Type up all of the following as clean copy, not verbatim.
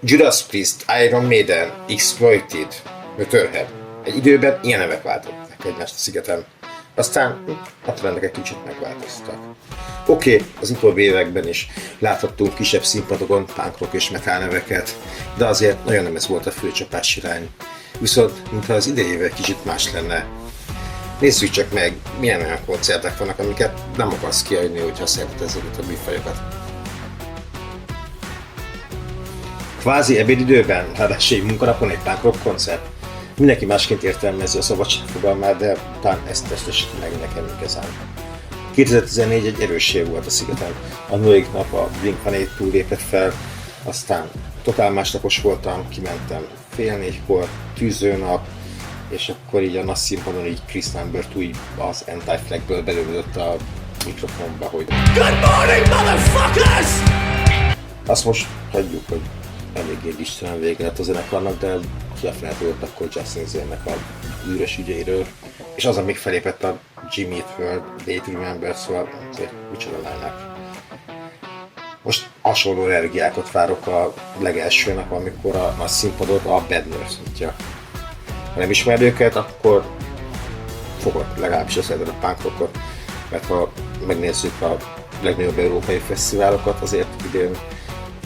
Judas Priest, Iron Maiden, Exploited, Motorhead. Egy időben ilyen nevek váltották egymást a szigeten. Aztán a trendek egy kicsit megváltoztak. Oké, az utóbbi években is láthattunk kisebb színpadokon punk rock és metal neveket, de azért nagyon nem ez volt a főcsapás irány. Viszont, mintha az idejével kicsit más lenne. Nézzük csak meg, milyen olyan koncertek vannak, amiket nem akarsz kiadni, hogyha szereted ezeket a műfajokat. Kvázi ebédidőben, ráadásul egy munkanapon egy punk rock koncert. Mindenki másként értelmezi a szabadság fogalmát, de talán ezt testesíti meg nekem igazán. 2014 egy erős év volt a szigeten. A nulladik nap a Blink-182 lépett fel, aztán totál másnapos voltam, kimentem fél négykor, tűzőnap, és akkor így a nagy színpadon így Chris Lambert úgy az Anti-Flagből belőlődött a mikrofonba, hogy Good morning, motherfuckers! Azt most hagyjuk, hogy eléggé istenen vége lett a zenekarnak, de ki a fene tudott akkor Justin Zane-nek a üres ügyeiről. És az, amíg felépett a Jimmy-től, Date Remember, szóval azért micsoda line-up. Most hasonló energiákat várok a legelső nap, amikor a nagy színpadot a Bad Nurse nyitja. Ha nem ismered őket, akkor fogod legalábbis a szereted a punk rockot, mert ha megnézzük a legnagyobb európai fesztiválokat, azért idén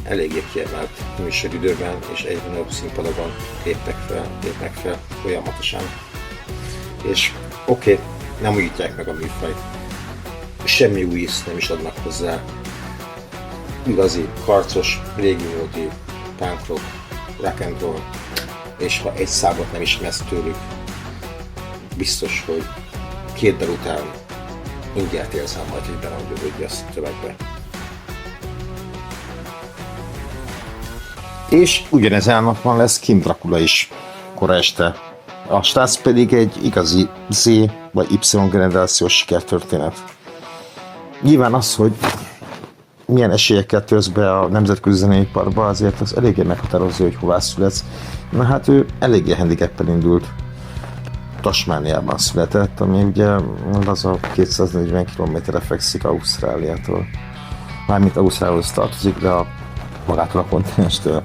eléggé kiemelt műsoridőben és egyre nagyobb színpadokon lépnek fel folyamatosan. És oké, nem újítják meg a műfajt. Semmi új ízt nem is adnak hozzá. Igazi, harcos, régi módi, punk rock, rock and roll, és ha egy számot nem ismersz tőlük, biztos, hogy 2 dal után mindjárt érzem majd, hogy berangyolódj a szövegbe. És ugyanezen napon lesz Kim Dracula is, kora este. A srác pedig egy igazi Z vagy Y generációs sikertörténet. Nyilván az, hogy milyen esélyekkel törsz be a nemzetközi zeneiparba, azért az eléggé meghatározó, hogy hová születsz. Na hát ő eléggé handicappel indult. Tasmániában született, ami ugye az a 240 km-re fekszik Ausztráliától. Mármint Ausztráliához tartozik, de magától a kontinenstől.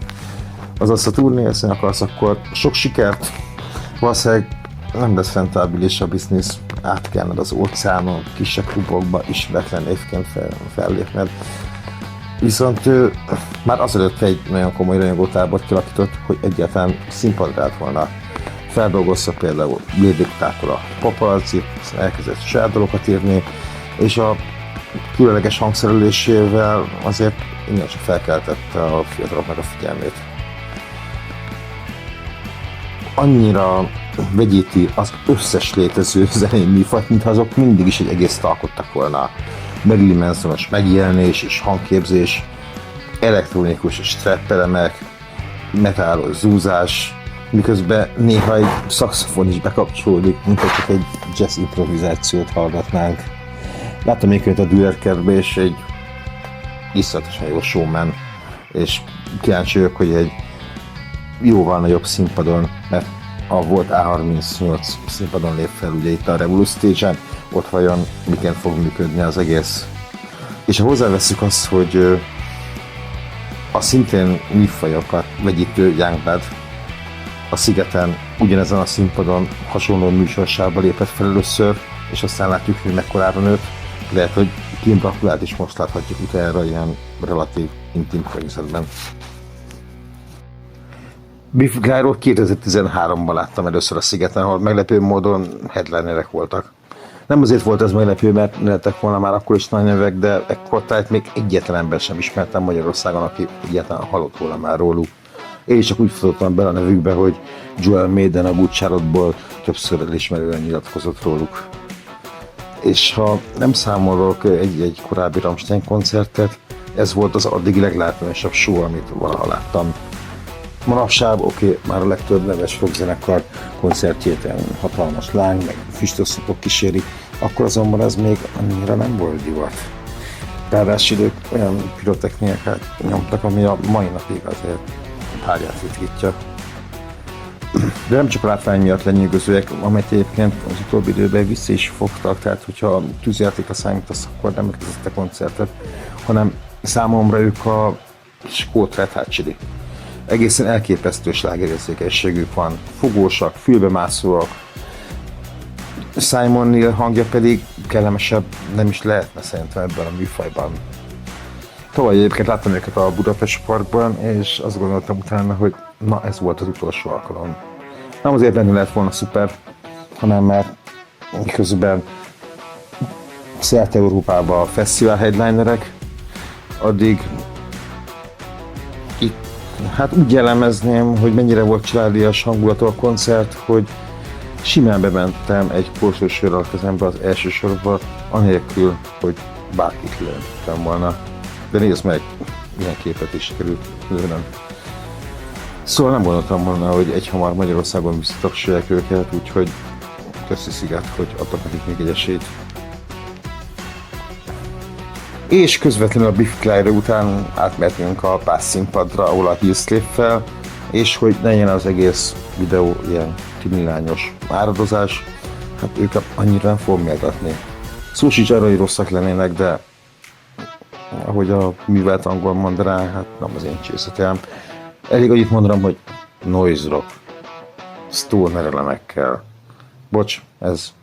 Azaz, ha túlnézni akarsz, akkor sok sikert, valószínűleg nem lesz rentábilis a biznisz, át kellene az óceánon, kisebb klubokba ismeretlen névként fellépned. Viszont ő már azelőtt egy nagyon komoly rajongótábort kialakított, hogy egyáltalán színpadra állt volna. Feldolgozza például Lédikától a Paparazzi, elkezdett saját dalokat írni, és a különleges hangszerelésével azért innen csak felkeltette a fiataloknak a figyelmét. Annyira vegyíti az összes létező zenei műfajt, mintha azok mindig is egy egész alkottak volna. Marilyn Manson-os megjelenés és hangképzés, elektronikus és trap elemek, metálos zúzás, miközben néha egy szaxofon is bekapcsolódik, mint hogy csak egy jazz improvizációt hallgatnánk. Láttam még a Dürerkerbe, és egy iszonyatosan jó showman, és kíváncsi vagyok, hogy egy jóval nagyobb színpadon, mert a volt A38 színpadon lép fel ugye itt a Revolut Stage-en, ott vajon miként fog működni az egész. És ha hozzáveszünk azt, hogy a szintén műfajokat vegyítő Youngblood a szigeten ugyanezen a színpadon hasonló műsorsában lépett fel először, és aztán látjuk, hogy mekkorára nőtt. Lehet, hogy Kim Draculát is most láthatjuk utána ilyen relatív intim környezetben. Biff Clyro 2013-ban láttam először a szigeten, ahol meglepő módon headlinerek voltak. Nem azért volt ez meglepő, mert ne lettek volna már akkor is nagy nevek, de ekkortájt még egyetlen ember sem ismertem Magyarországon, aki egyáltalán hallott volna már róluk. Én is csak úgy futottam bele a nevükbe, hogy Joel Maiden a Good Charlotteból többször elismerően nyilatkozott róluk. És ha nem számolok egy korábbi Rammstein koncertet, ez volt az addigi leglátványosabb show, amit valaha láttam. Manapság már a legtöbb neves rockzenekar koncertjét hatalmas láng, meg füstösszupok kísérik, akkor azonban ez még annyira nem volt divat. Ráadásul ők olyan pirotechnikákat nyomtak, ami a mai napig azért párját ritkítja. De nem csak a látvány miatt lenyűgözőek, amelyet egyébként az utóbbi időben vissza is fogtak, tehát hogyha tűzjátékra számítasz, akkor nem megkezdett a koncertet, hanem számomra ők a skót Red Hot Chili. egészen elképesztő slágerérzékenységük van. Fogósak, fülbemászóak. Simon Neil hangja pedig kellemesebb nem is lehetne szerintem ebben a műfajban. Tavaly egyébként láttam őket a Budapest Parkban, és azt gondoltam utána, hogy na, ez volt az utolsó alkalom. Nem azért benne lett volna szuper, hanem mert közben szerte Európában a fesztivál headlinerek, addig itt, hát úgy jellemezném, hogy mennyire volt családias hangulatú a koncert, hogy simán bementem egy korsósör a kezembe az első sorba, anélkül, hogy bárkit lőttem volna. De nézd meg, milyen képet is került lőnem. Szóval nem gondoltam volna, hogy egyhamar Magyarországon visszatapsolják őket, úgyhogy köszi Sziget, hogy adtak nekik még egy esélyt. És közvetlenül a Biff Clyde után átmehetünk a pászszínpadra, ahol a Hills lép fel, és hogy ne legyen az egész videó ilyen tinilányos áradozás, hát őket annyira nem fogom méltatni. Szó sincs arra, hogy rosszak lennének, de ahogy a művelt angol mond rá, hát nem az én csészetem. Elég annyit mondanom, hogy noise rock, stoner elemekkel. Bocs, ez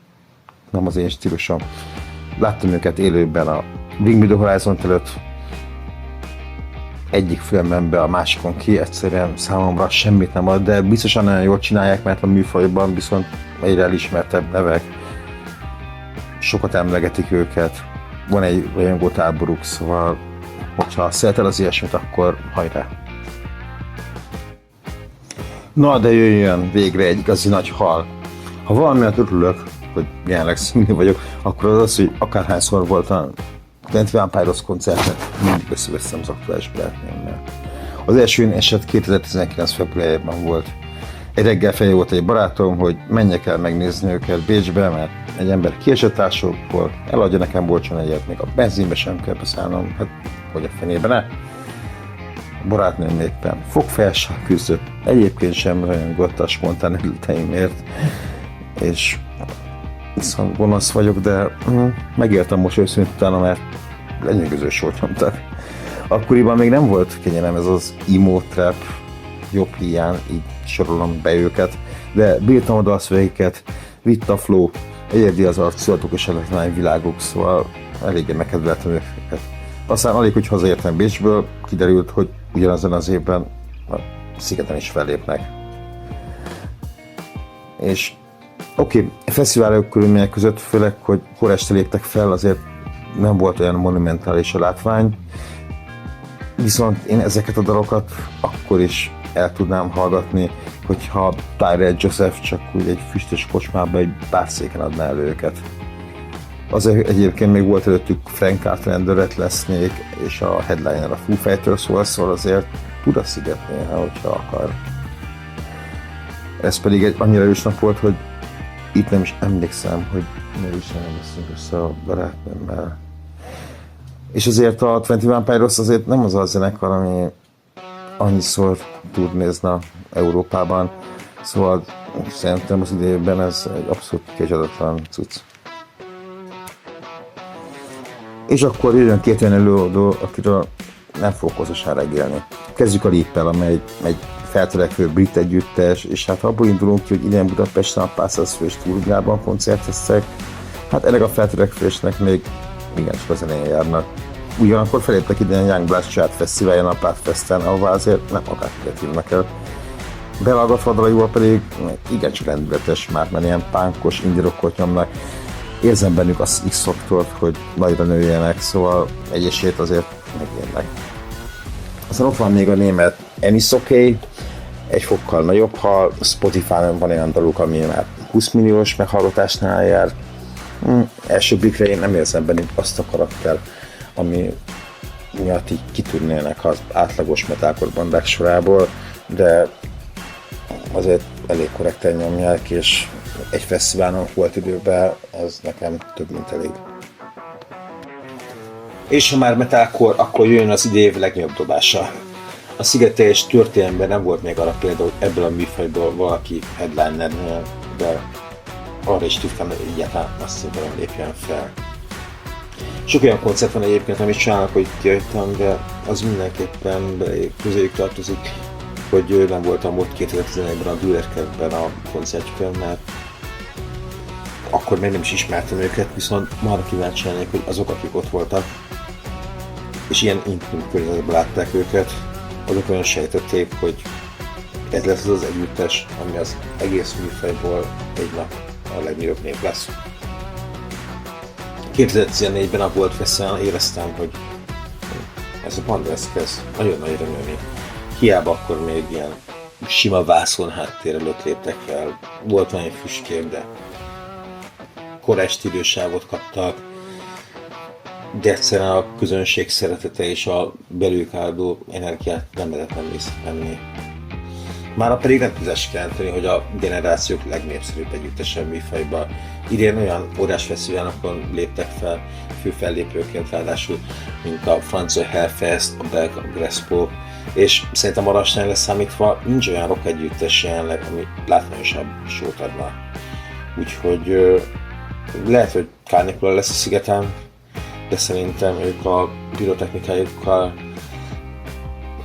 nem az én stílusom. Láttam őket élőben a Bring Me The Horizon előtt, egyik filmemben a másikon ki, egyszerűen számomra semmit nem ad, de biztosan nagyon jól csinálják, mert a műfajban viszont egyre elismertebb nevek, sokat emlegetik őket, van egy rajongó táboruk, szóval hogyha szeretel az ilyesmit, akkor hajrá! Na, de jöjjön végre egy igazi nagy hal. Ha valamiért örülök, hogy jelenleg színű vagyok, akkor az, hogy akárhányszor voltam Twenty Vampires koncerten, mindig összeveszem az aktuális barátnőmmel. Az első ilyen eset 2019. februárjában volt. Egy reggel felé volt egy barátom, hogy menjek el megnézni őket Bécsbe, mert egy ember kiesett társokból, eladja nekem bolcson egyet, még a benzinbe sem kell beszállnom, hát hogy a fenébe ne. A barátnőm éppen fogfejással küzdött, egyébként sem rajongott a spontán ötleteimért, és viszont gonosz vagyok, de megértem most őszintén utána, mert lenyűgöző sort nyomtak. Akkoriban még nem volt kényelem ez az emo trap, jobb hiány, így sorolom be őket, de bírtam oda a szövegeket, vitt a flow, egyedi az arculatok és elektronány világok, szóval eléggé megkedveltem őket. Aztán alig, hogy hazaértem Bécsből, kiderült, hogy ugyanazon az évben a Szigeten is fellépnek. És oké, fesztiválok körülmények között, főleg, hogy kor este léptek fel, azért nem volt olyan monumentális a látvány, viszont én ezeket a dalokat akkor is el tudnám hallgatni, hogyha Tyrell Joseph csak úgy egy füstös kocsmában egy bárszéken adná elő őket. Azért egyébként még volt előttük Frank Carpenter, Rattle Snake és a headliner a Foo Fighters, szóval azért tud a Sziget néha, hogyha akar. Ez pedig egy annyira erős nap volt, hogy itt nem is emlékszem, hogy mi is nem leszünk össze a barátnőmmel. És azért a Twenty Vampires azért nem az a zenekar, ami annyiszor turnézna Európában, szóval szerintem az idejében ez egy abszolút kicsodatlan cucc. És akkor jön két olyan előadó, akiről nem fogok hosszasan regélni. Kezdjük a Leap-el, amely egy feltörekvő brit együttes, és hát abból indulunk ki, hogy idén Budapesten a Pászlasz fős túrgában koncerteztek. Hát ennek a feltörekvésnek még igencsak az elején járnak. Ugyanakkor feléptek idén a Young Blast Chart Fesztiválon, a Pártfesten, ahová azért nem akárkiket hívnak el. Belaggatva a dalaival pedig igencsak lendületes, már ilyen pánkos indie rockot nyomnak. Érzem bennük az X-faktort, hogy nagyra nőjenek, szóval egy esélyt azért megérnek. Aztán ott van még a német Enisoké, egy fokkal nagyobb hal, Spotify-on van olyan daluk, ami már 20 milliós meghallgatásnál jár. Első blikre én nem érzem bennük azt a karakter, ami miatt így kitűnnének az átlagos metalcore bandák sorából, de azért elég korrekten nyomják, és egy fesztiválon volt időben, ez nekem több mint elég. És ha már metalcore, akkor jön az idév legnagyobb dobása. A Sziget teljes történelemben nem volt még arra példa, hogy ebből a műfajból valaki headlinernél, de arra is tudtam, hogy egyáltalán azt szépen lépjen fel. Sok olyan koncert van egyébként, amit csinálnak, hogy kijöttem, de az mindenképpen közéjük tartozik. hogy nem voltam ott 2011-ben a Dürer Kertben a koncertjükön, mert akkor még nem is ismertem őket, viszont már kíváncsi lennék, hogy azok, akik ott voltak, és ilyen intim környezetben látták őket, azok olyan sejtették, hogy ez lesz az együttes, ami az egész műfajból egy nap a legnagyobb név lesz. 2014-ben a Volt Fesztiválon éreztem, hogy ez a banda ez kezd nagyon nagyra nőni. Hiába akkor még ilyen sima vászon háttér előtt léptek fel, volt valami füstkép, de korrekt idősávot kaptak, de egyszerűen a közönség szeretete és a belőlük álló energiát nem lehetett nem észrevenni. Mára pedig nem tudás jelenteni, hogy a generációk legnépszerűbb együttesen műfajban idén olyan órás fesztiválokon léptek fel főfellépőként ráadásul, mint a francia Hellfest, a belga Grespo, és szerintem a Rammstein leszámítva nincs olyan rock együttes jelenleg, ami látványosabb sót adna. Úgyhogy lehet, hogy Carnival lesz a szigeten, de szerintem ők a pirotechnikájukkal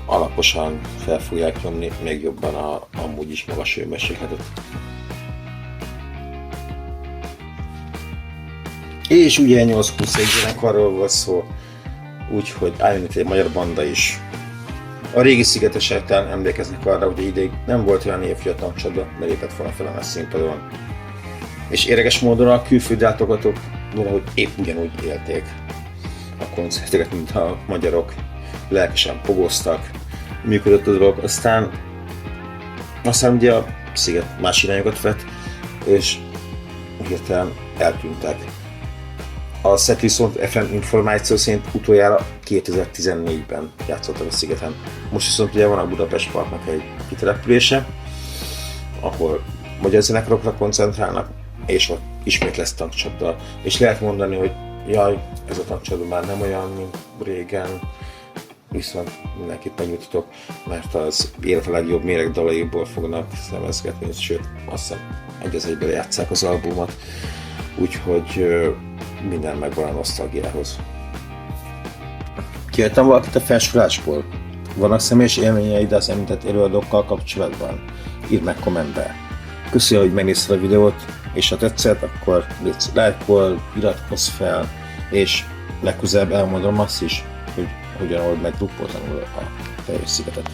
alaposan fel fogják nyomni még jobban a amúgy is magas hőmérsékletet. És ugye 8-20 zenekarról volt szó, úgyhogy álljon itt egy magyar banda is. A régi szigetesek talán emlékeznek arra, hogy ideig nem volt olyan név, hogy a tankcsapda belépett volna fel a színpadon. És érdekes módon a külföldi látogatók valahogy épp ugyanúgy élték a koncerteket, mint a magyarok. Lelkesen pogoztak, működött a dolog, aztán ugye a sziget más irányokat vett, és hirtelen eltűntek. A setlist FM információ szerint utoljára 2014-ben játszottak a szigeten. Most viszont ugye van a Budapest Parknak egy kitelepülése, ahol magyar zenekarokra koncentrálnak, és ott ismét lesz tankcsapda. És lehet mondani, hogy jaj, ez a tankcsapda már nem olyan, mint régen, viszont mindenkit megnyugtatok, mert az élet a legjobb méreg dalaiból fognak szemezgetni, sőt, azt hiszem egy az egyben játsszák az albumot, úgyhogy minden megvan a nosztalgiához. Kijöttem valakit a felsorolásból? Vannak személyes élményeid az említett előadókkal kapcsolatban? Írd meg kommentbe. Köszönöm, hogy megnézted a videót, és ha tetszett, akkor légy lájkolj, iratkozz fel, és legközelebb elmondom azt is, hogy hogyan old meg druppoltanul a teljes szigetet.